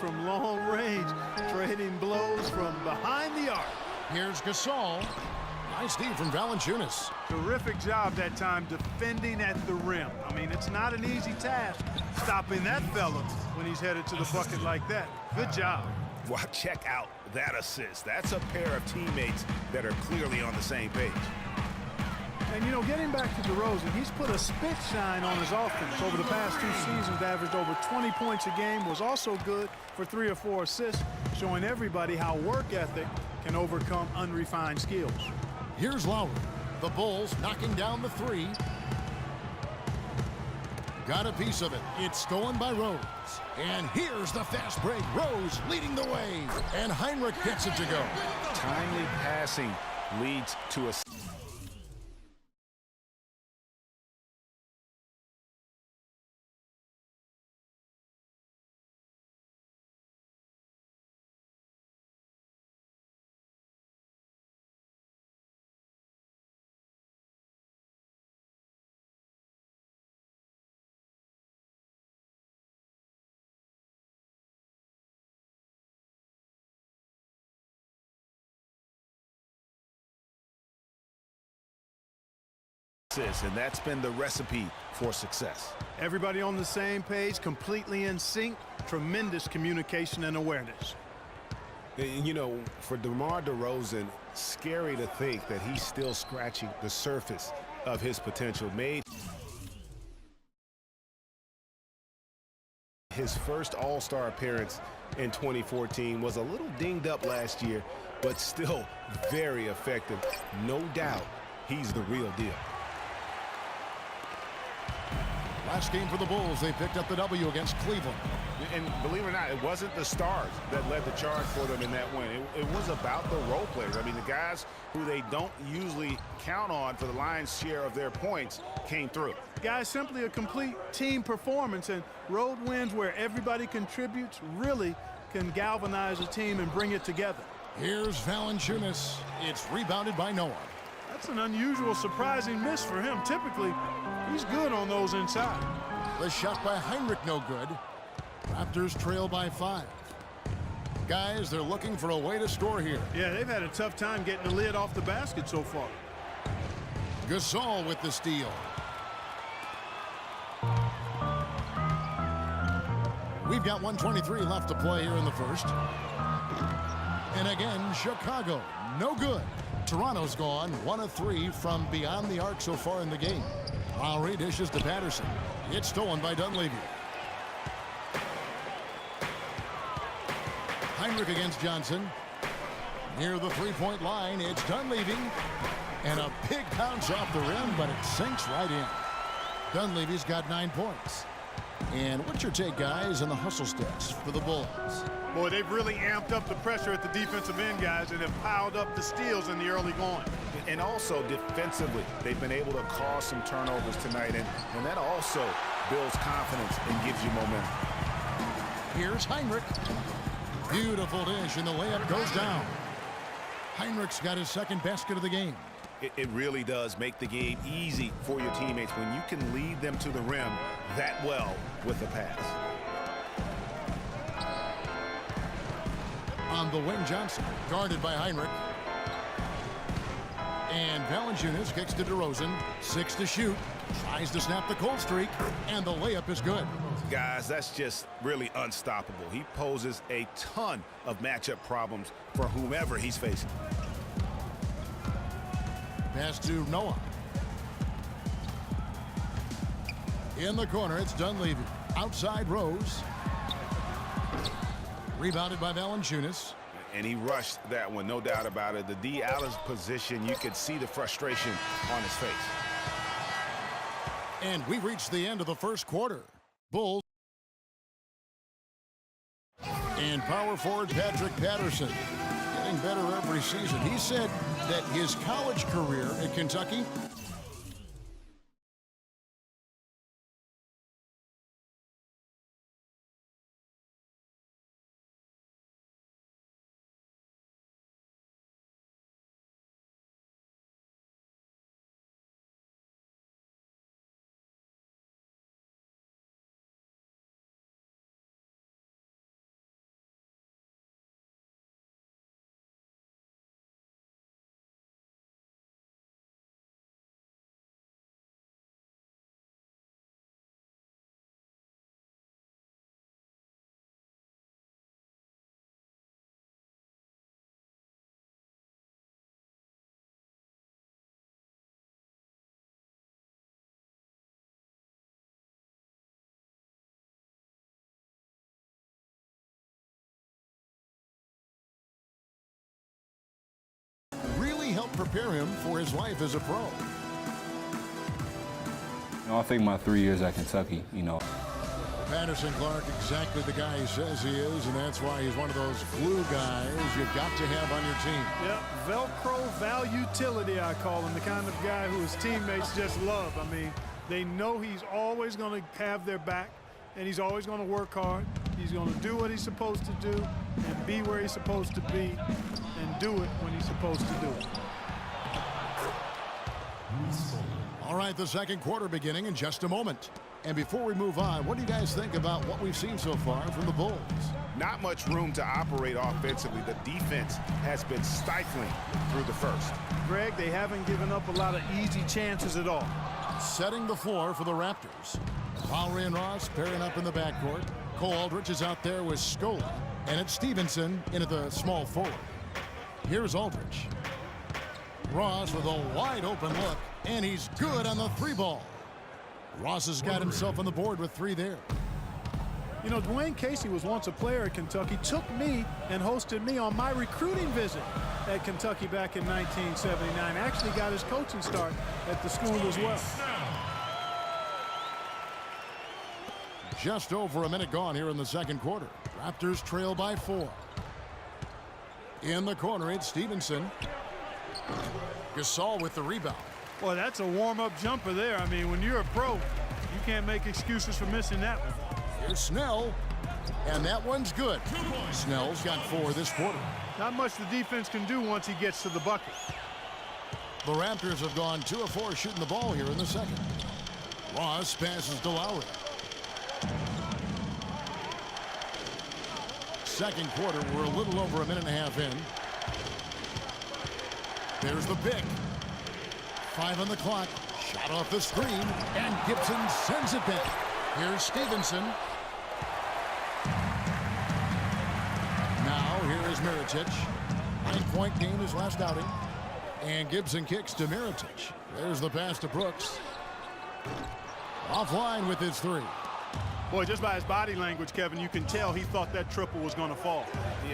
from long range, trading blows from behind the arc. Here's Gasol. Nice D from Valanciunas. Terrific job that time defending at the rim. I mean, it's not an easy task stopping that fella when he's headed to the bucket like that. Good job. Well, check out that assist. That's a pair of teammates that are clearly on the same page. And, you know, getting back to DeRozan, he's put a spit shine on his offense. Over the past 2 seasons, averaged over 20 points a game, was also good for 3 or 4 assists, showing everybody how work ethic can overcome unrefined skills. Here's Lowry. The Bulls knocking down the 3. Got a piece of it. It's stolen by Rose. And here's the fast break. Rose leading the way. And Heinrich gets it to go. Timely passing leads to a... And that's been the recipe for success. Everybody on the same page, completely in sync, tremendous communication and awareness. And, you know, for DeMar DeRozan, scary to think that he's still scratching the surface of his potential. Made his first All-Star appearance in 2014, was a little dinged up last year, but still very effective. No doubt he's the real deal. Last game for the Bulls, they picked up the W against Cleveland. And believe it or not, it wasn't the stars that led the charge for them in that win. It was about the role players. I mean, the guys who they don't usually count on for the lion's share of their points came through. Guys, simply a complete team performance, and road wins where everybody contributes really can galvanize a team and bring it together. Here's Valanciunas. It's rebounded by Noah. That's an unusual, surprising miss for him. Typically, he's good on those inside. The shot by Heinrich no good. Raptors trail by 5. Guys, they're looking for a way to score here. Yeah, they've had a tough time getting the lid off the basket so far. Gasol with the steal. We've got 1:23 left to play here in the first. And again, Chicago, no good. Toronto's gone 1 of 3 from beyond the arc so far in the game. Lowry dishes to Patterson. It's stolen by Dunleavy. Heinrich against Johnson. Near the 3-point line, it's Dunleavy. And a big bounce off the rim, but it sinks right in. Dunleavy's got 9 points. And what's your take, guys, on the hustle stats for the Bulls? Boy, they've really amped up the pressure at the defensive end, guys, and have piled up the steals in the early going. And also defensively, they've been able to cause some turnovers tonight, and that also builds confidence and gives you momentum. Here's Heinrich. Beautiful dish, and the layup goes down. Heinrich's got his second basket of the game. It really does make the game easy for your teammates when you can lead them to the rim that well with a pass. On the wing, Johnson, guarded by Heinrich. And Valanciunas kicks to DeRozan. 6 to shoot. Tries to snap the cold streak, and the layup is good. Guys, that's just really unstoppable. He poses a ton of matchup problems for whomever he's facing. Pass to Noah. In the corner, it's Dunleavy. Outside Rose. Rebounded by Valanciunas. And he rushed that one, no doubt about it. The D. Allen's position, you could see the frustration on his face. And we've reached the end of the first quarter. Bulls. And power forward Patrick Patterson getting better every season. He said that his college career at Kentucky prepare him for his life as a pro. I think my 3 years at Kentucky, Patterson Clark, exactly the guy he says he is, and that's why he's one of those glue guys you've got to have on your team. Yep, Velcro valutility, I call him, the kind of guy who his teammates just love. I mean, they know he's always going to have their back, and he's always going to work hard. He's going to do what he's supposed to do and be where he's supposed to be and do it when he's supposed to do it. All right, the second quarter beginning in just a moment. And before we move on, what do you guys think about what we've seen so far from the Bulls? Not much room to operate offensively. The defense has been stifling through the first. Greg, they haven't given up a lot of easy chances at all. Setting the floor for the Raptors. Lowry and Ross pairing up in the backcourt. Cole Aldrich is out there with Scola. And it's Stevenson in at the small forward. Here's Aldrich. Ross with a wide open look. And he's good on the three ball. Ross has got himself on the board with 3 there. You know, Dwayne Casey was once a player at Kentucky, took me and hosted me on my recruiting visit at Kentucky back in 1979. Actually got his coaching start at the school as well. Just over a minute gone here in the second quarter. Raptors trail by 4. In the corner, it's Stevenson. Gasol with the rebound. Boy, that's a warm-up jumper there. I mean, when you're a pro, you can't make excuses for missing that one. Here's Snell, and that one's good. Snell's got 4 this quarter. Not much the defense can do once he gets to the bucket. The Raptors have gone 2 of 4 shooting the ball here in the second. Ross passes to Lowry. Second quarter, we're a little over a minute and a half in. There's the pick. 5 on the clock. Shot off the screen, and Gibson sends it back. Here's Stevenson. Now here is Mirotic. 9-point game his last outing. And Gibson kicks to Mirotic. There's the pass to Brooks. Offline with his 3. Boy, just by his body language, Kevin, you can tell he thought that triple was going to fall.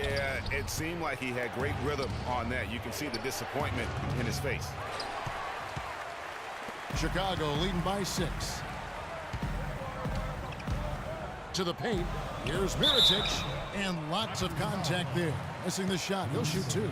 Yeah, it seemed like he had great rhythm on that. You can see the disappointment in his face. Chicago leading by 6. To the paint. Here's Mirotic. And lots of contact there. Missing the shot. He'll shoot 2.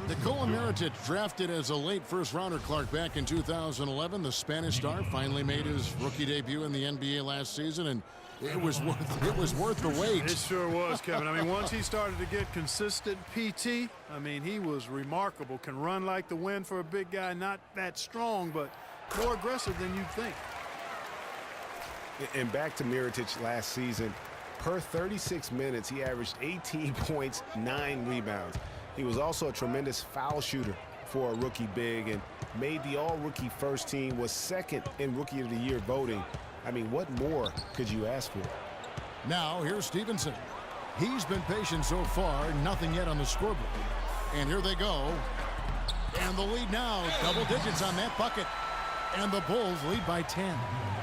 Nikola Mirotic, drafted as a late first-rounder, Clark, back in 2011. The Spanish star finally made his rookie debut in the NBA last season, and it was worth the wait. It sure was, Kevin. I mean, once he started to get consistent PT, I mean, he was remarkable. Can run like the wind for a big guy. Not that strong, but more aggressive than you'd think. And back to Mirotic last season, per 36 minutes, he averaged 18 points, 9 rebounds. He was also a tremendous foul shooter for a rookie big and made the all-rookie first team, was second in Rookie of the Year voting. I mean, what more could you ask for? Now, here's Stevenson. He's been patient so far, nothing yet on the scoreboard. And here they go. And the lead now, double digits on that bucket. And the Bulls lead by 10.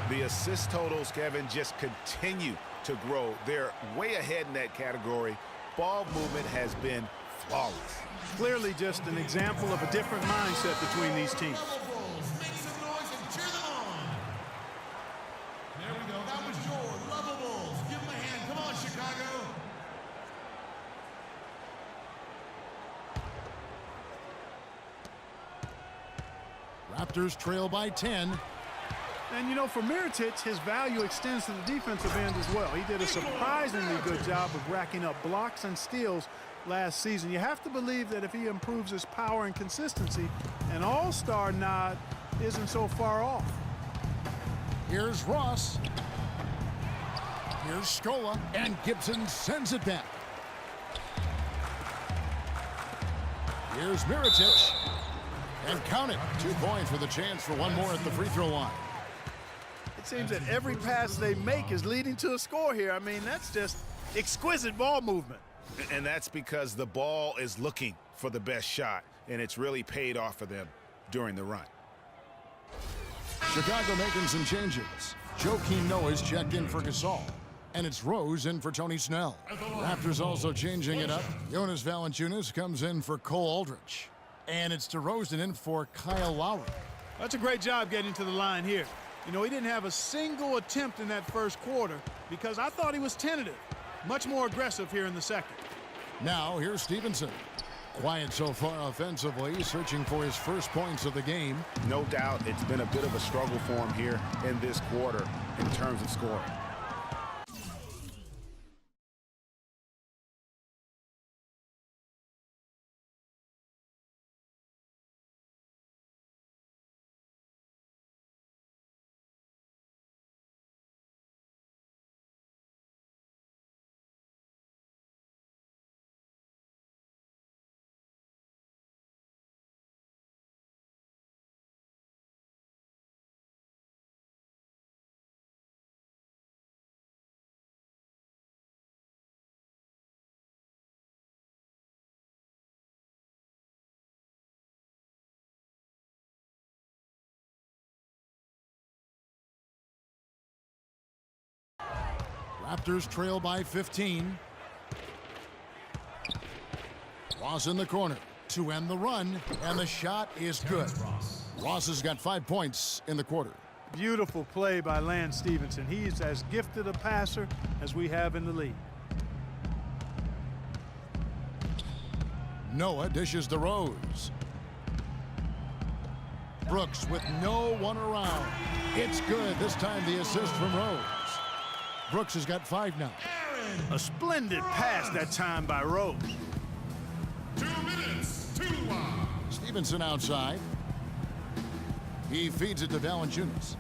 The assist totals, Kevin, just continue to grow. They're way ahead in that category. Ball movement has been flawless. Clearly just an example of a different mindset between these teams. Make some noise and cheer them on. There we go. That was your Lovables. Give them a hand. Come on, Chicago. Raptors trail by 10. And, you know, for Mirotic, his value extends to the defensive end as well. He did a surprisingly good job of racking up blocks and steals last season. You have to believe that if he improves his power and consistency, an all-star nod isn't so far off. Here's Ross. Here's Scola. And Gibson sends it back. Here's Mirotic. And count it. 2 points with a chance for one more at the free throw line. It seems that every pass they make is leading to a score here. I mean, that's just exquisite ball movement. And that's because the ball is looking for the best shot, and it's really paid off for them during the run. Chicago making some changes. Joakim Noah's checked in for Gasol. And it's Rose in for Tony Snell. Raptors also changing it up. Jonas Valanciunas comes in for Cole Aldrich. And it's DeRozan in for Kyle Lowry. That's a great job getting to the line here. You know, he didn't have a single attempt in that first quarter because I thought he was tentative. Much more aggressive here in the second. Now here's Stevenson. Quiet so far offensively, searching for his first points of the game. No doubt it's been a bit of a struggle for him here in this quarter in terms of scoring. Raptors trail by 15. Ross in the corner to end the run, and the shot is good. Ross has got 5 points in the quarter. Beautiful play by Lance Stevenson. He's as gifted a passer as we have in the league. Noah dishes to Rose. Brooks with no one around. It's good. This time the assist from Rose. Brooks has got 5 now. A splendid pass that time by Rose. 2 minutes, 2 Stevenson outside. He feeds it to Valanciunas.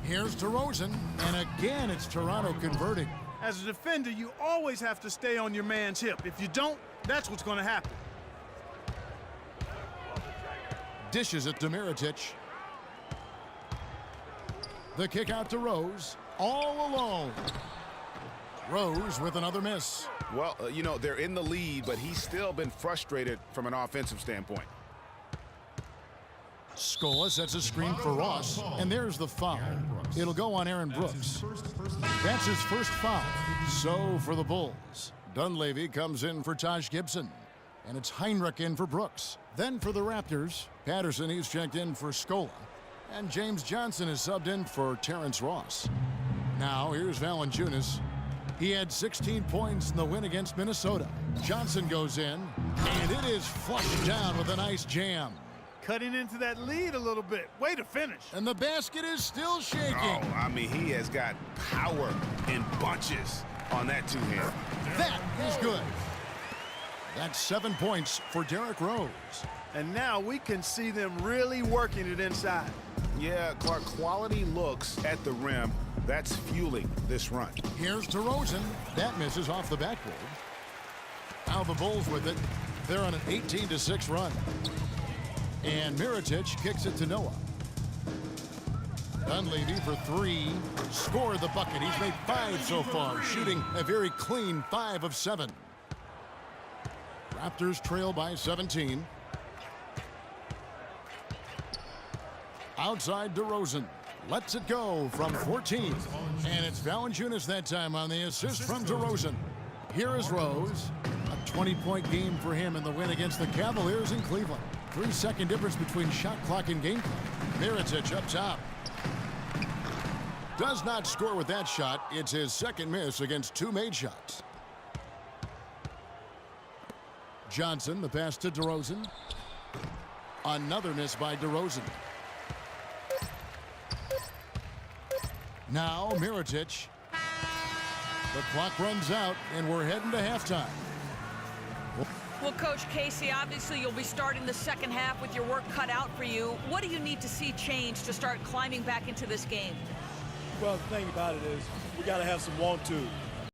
Here's DeRozan, and again it's Toronto converting. As a defender, you always have to stay on your man's hip. If you don't, that's what's going to happen. Dishes it to Mirotic. The kick out to Rose, all alone. Rose with another miss. Well, you know, they're in the lead, but he's still been frustrated from an offensive standpoint. Scola sets a screen for Ross, and there's the foul. It'll go on Aaron Brooks. That's his first foul. So for the Bulls, Dunleavy comes in for Taj Gibson, and it's Heinrich in for Brooks. Then for the Raptors, Patterson, he's checked in for Scola, and James Johnson is subbed in for Terrence Ross. Now here's Valanciunas. He had 16 points in the win against Minnesota. Johnson goes in, and it is flushed down with a nice jam. Cutting into that lead a little bit. Way to finish. And the basket is still shaking. Oh, I mean, he has got power in bunches on that two-hand. That is good. That's 7 points for Derrick Rose. And now we can see them really working it inside. Yeah, Clark, quality looks at the rim. That's fueling this run. Here's DeRozan. That misses off the backboard. Now the Bulls with it. They're on an 18-6 run. And Mirotic kicks it to Noah. Dunleavy for 3. Scored the bucket. He's made 5 so far, shooting a very clean 5 of 7. Raptors trail by 17. Outside DeRozan. Lets it go from 14. And it's Valanciunas that time on the assist from DeRozan. Here is Rose. A 20-point game for him in the win against the Cavaliers in Cleveland. 3-second difference between shot clock and game clock. Mirotic up top. Does not score with that shot. It's his second miss against 2 made shots. Johnson, the pass to DeRozan. Another miss by DeRozan. Now Mirotic. The clock runs out, and we're heading to halftime. Well, Coach Casey, obviously you'll be starting the second half with your work cut out for you. What do you need to see change to start climbing back into this game? Well, the thing about it is we got to have some want-to.